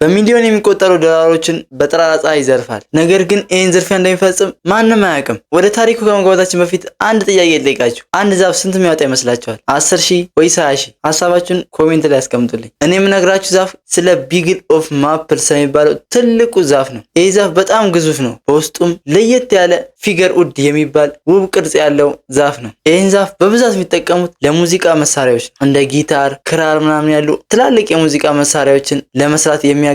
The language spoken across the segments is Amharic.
በሚሊዮን የሚቆጠሩ ዶላሮችን በጠራራ ፀሐይ ይዘርፋል። ነገር ግን ይህን ዝርፊያ እንደሚፈጽም ማንም አያውቅም። ወደ ታሪኩ ከመግባታችን በፊት አንድ ጥያቄ ልጠይቃችሁ። አንድ ዛፍ ስንት የሚያወጣ ይመስላችኋል? 10,000 ወይስ 20,000? ሀሳባችሁን ኮሜንት ላይ ያስቀምጡልኝ። እኔ የምነግራችሁ ዛፍ ስለ ቢግል ኦፍ ማፕል ስለሚባለው ትልቁ ዛፍ ነው። ይህ ዛፍ በጣም ግዙፍ ነው። በውስጡም ለየት ያለ ፊገር ውድ የሚባል ውብ ቅርጽ ያለው ዛፍ ነው። ይህን ዛፍ በብዛት የሚጠቀሙት ለሙዚቃ መሳሪያዎች እንደ ጊታር፣ ክራር ምናምን ያሉ ትላልቅ የሙዚቃ መሳሪያዎችን ለመስራት የሚያገለግል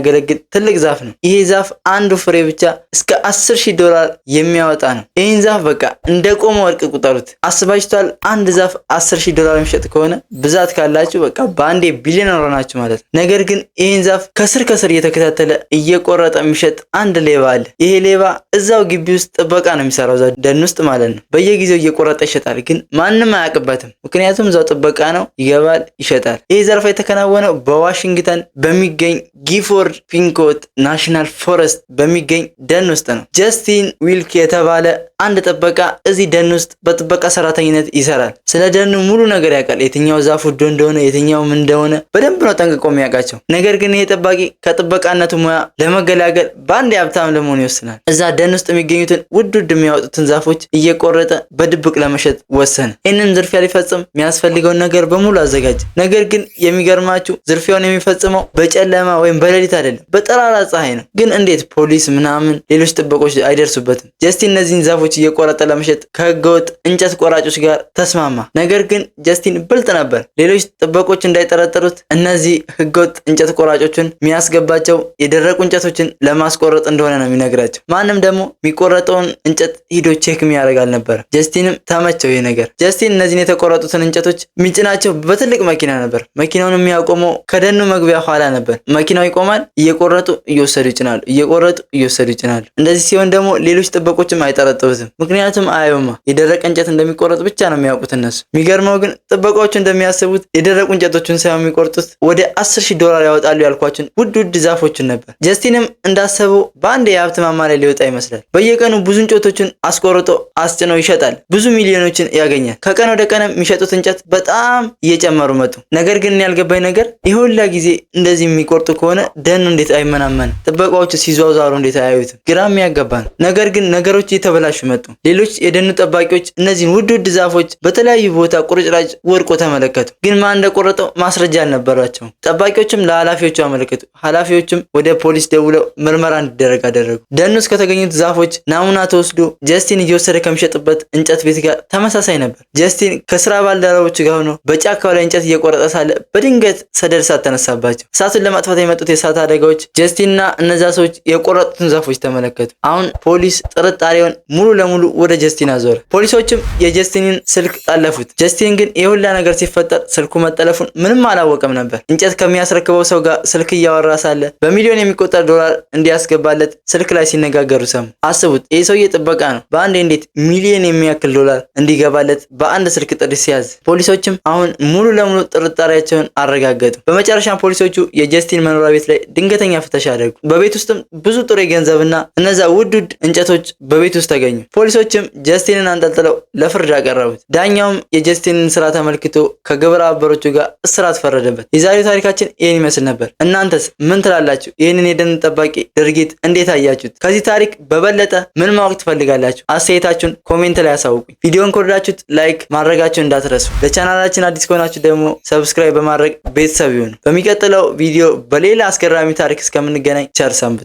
ትልቅ ዛፍ ነው። ይሄ ዛፍ አንዱ ፍሬ ብቻ እስከ 10,000 ዶላር የሚያወጣ ነው። ይህን ዛፍ በቃ እንደ ቆመ ወርቅ ቁጠሩት። አስባችኋል? አንድ ዛፍ 10,000 ዶላር የሚሸጥ ከሆነ ብዛት ካላችሁ በቃ በአንዴ ቢሊዮነር ናችሁ ማለት ነው። ነገር ግን ይህን ዛፍ ከስር እየተከታተለ እየቆረጠ የሚሸጥ አንድ ሌባ አለ። ይሄ ሌባ እዛው ግቢ ውስጥ ጥበቃ ነው የሚሰራው፣ እዛው ደን ውስጥ ማለት ነው። በየጊዜው እየቆረጠ ይሸጣል፣ ግን ማንም አያውቅበትም። ምክንያቱም እዛው ጥበቃ ነው፣ ይገባል፣ ይሸጣል። ይህ ዘርፋ የተከናወነው በዋሽንግተን በሚገኝ ጊፎርድ ፒንኮት ናሽናል ፎረስት በሚገኝ ደን ውስጥ ነው። ጀስቲን ዊልክ የተባለ አንድ ጥበቃ እዚህ ደን ውስጥ በጥበቃ ሰራተኝነት ይሰራል። ስለ ደኑ ሙሉ ነገር ያውቃል። የትኛው ዛፍ ውድ እንደሆነ፣ የትኛው ምን እንደሆነ በደንብ ነው ጠንቅቆ የሚያውቃቸው። ነገር ግን ይሄ ጠባቂ ከጥበቃነቱ ሙያ ለመገላገል በአንድ ሀብታም ለመሆን ይወስናል። እዛ ደን ውስጥ የሚገኙትን ውድ የሚያወጡትን ዛፎች እየቆረጠ በድብቅ ለመሸጥ ወሰነ። ይህንን ዝርፊያ ሊፈጽም የሚያስፈልገውን ነገር በሙሉ አዘጋጀ። ነገር ግን የሚገርማችሁ ዝርፊያውን የሚፈጽመው በጨለማ ወይም በሌሊት አይደለም፣ በጠራራ ፀሐይ ነው። ግን እንዴት ፖሊስ ምናምን ሌሎች ጥበቆች አይደርሱበትም? ጀስቲን እነዚህን ዛፎች እየቆረጠ ለመሸጥ ከህገወጥ እንጨት ቆራጮች ጋር ተስማማ። ነገር ግን ጀስቲን ብልጥ ነበር። ሌሎች ጥበቆች እንዳይጠረጠሩት እነዚህ ህገወጥ እንጨት ቆራጮችን የሚያስገባቸው የደረቁ እንጨቶችን ለማስቆረጥ እንደሆነ ነው የሚነግራቸው። ማንም ደግሞ የሚቆረጠውን እንጨት ሂዶ ቼክ የሚያደርግ አልነበረ። ጀስቲንም ተመቸው ይሄ ነገር። ጀስቲን እነዚህን የተቆረጡትን እንጨቶች የሚጭናቸው በትልቅ መኪና ነበር። መኪናውን የሚያቆመው ከደኑ መግቢያ ኋላ ነበር። መኪናው ይቆማል፣ እየቆረጡ እየወሰዱ ይጭናሉ፣ እየቆረጡ እየወሰዱ ይጭናሉ። እንደዚህ ሲሆን ደግሞ ሌሎች ጥበቆችም አይጠረጥሩትም። ምክንያቱም አያዩማ፣ የደረቀ እንጨት እንደሚቆረጥ ብቻ ነው የሚያውቁት እነሱ። የሚገርመው ግን ጥበቃዎቹ እንደሚያስቡት የደረቁ እንጨቶችን ሳይሆን የሚቆርጡት ወደ 10,000 ዶላር ያወጣሉ ያልኳቸውን ውድ ዛፎችን ነበር። ጀስቲንም እንዳሰበው በአንድ የሀብት ማማ ላይ ሊወጣ ይመስላል። በየቀኑ ብዙ እንጨቶችን አስቆርጦ አስጭነው ይሸጣል። ብዙ ሚሊዮኖችን ያገኛል። ከቀን ወደ ቀን የሚሸጡት እንጨት በጣም እየጨመሩ መጡ። ነገር ግን ያልገባኝ ነገር የሁላ ጊዜ እንደዚህ የሚቆርጡ ከሆነ ደኑ እንዴት አይመናመንም? ጥበቃዎቹ ሲዟዟሩ እንዴት አያዩትም? ግራ የሚያጋባ ነው። ነገር ግን ነገሮች እየተበላሹ መጡ። ሌሎች የደኑ ጠባቂዎች እነዚህን ውድ ዛፎች በተለያዩ ቦታ ቁርጭራጭ ወድቆ ተመለከቱ። ግን ማን እንደቆረጠው ማስረጃ አልነበራቸውም። ጠባቂዎችም ለኃላፊዎቹ አመለከቱ። ኃላፊዎችም ወደ ፖሊስ ደውለው ምርመራ እንዲደረግ አደረጉ። ደኑ ውስጥ ከተገኙት ዛፎች ናሙና ተወስዶ ጀስቲን እየወሰደ ከሚሸጥበት እንጨት ቤት ጋር ተመሳሳይ ነበር። ጀስቲን ከስራ ባልደረቦች ጋር ሆኖ በጫካው ላይ እንጨት እየቆረጠ ሳለ በድንገት ሰደድ እሳት ተነሳባቸው። እሳቱን ለማጥፋት የመጡት የእሳት አደጋዎች ጀስቲንና እነዛ ሰዎች የቆረጡትን ዛፎች ተመለከቱ። አሁን ፖሊስ ጥርጣሬውን ሙሉ ለሙሉ ወደ ጀስቲን አዞረ። ፖሊሶችም የጀስቲንን ስልክ ጠለፉት። ጀስቲን ግን የሁላ ነገር ሲፈጠር ስልኩ መጠለፉን ምንም አላወቀም ነበር። እንጨት ከሚያስረክበው ሰው ጋር ስልክ እያወራ ሳለ በሚሊዮን የሚቆጠር ዶላር እንዲያስገባለት ስልክ ላይ ሲነጋገሩ ሰሙ። አስቡት፣ ይህ ሰውዬ ጥበቃ ነው። በአንድ እንዴት ሚሊዮን የሚያክል ዶላር እንዲገባለት በአንድ ስልክ ጥሪ ሲያዝ? ፖሊሶችም አሁን ሙሉ ለሙሉ ጥርጣሬያቸውን አረጋገጡ። በመጨረሻም ፖሊሶቹ የጀስቲን መኖሪያ ቤት ላይ ድንገተኛ ፍተሻ አደረጉ። በቤት ውስጥም ብዙ ጥሬ ገንዘብና እነዛ ውድ እንጨቶች በቤት ውስጥ ተገኙ። ፖሊሶችም ጀስቲንን አንጠልጥለው ለፍርድ አቀረቡት። ዳኛውም የጀስቲንን ስራ ተመልክቶ ከግብረ አበሮቹ ጋር እስራት ፈረደበት። የዛሬው ታሪካችን ይህን ይመስል ነበር። እናንተስ ምን ትላላችሁ? ይህንን የደን ጠባቂ ድርጊት እንዴት አያችሁት? ከዚህ ታሪክ በበለጠ ምን ማወቅ ትፈልጋላችሁ? አስተያየታችሁን ኮሜንት ላይ አሳውቁኝ። ቪዲዮን ከወደዳችሁት ላይክ ማድረጋችሁን እንዳትረሱ። ለቻናላችን አዲስ ከሆናችሁ ደግሞ ሰብስክራይብ በማድረግ ቤተሰብ ይሁኑ። በሚቀጥለው ቪዲዮ በሌላ አስገራሚ ታሪክ እስከምንገናኝ ቸር ሰንብቱ።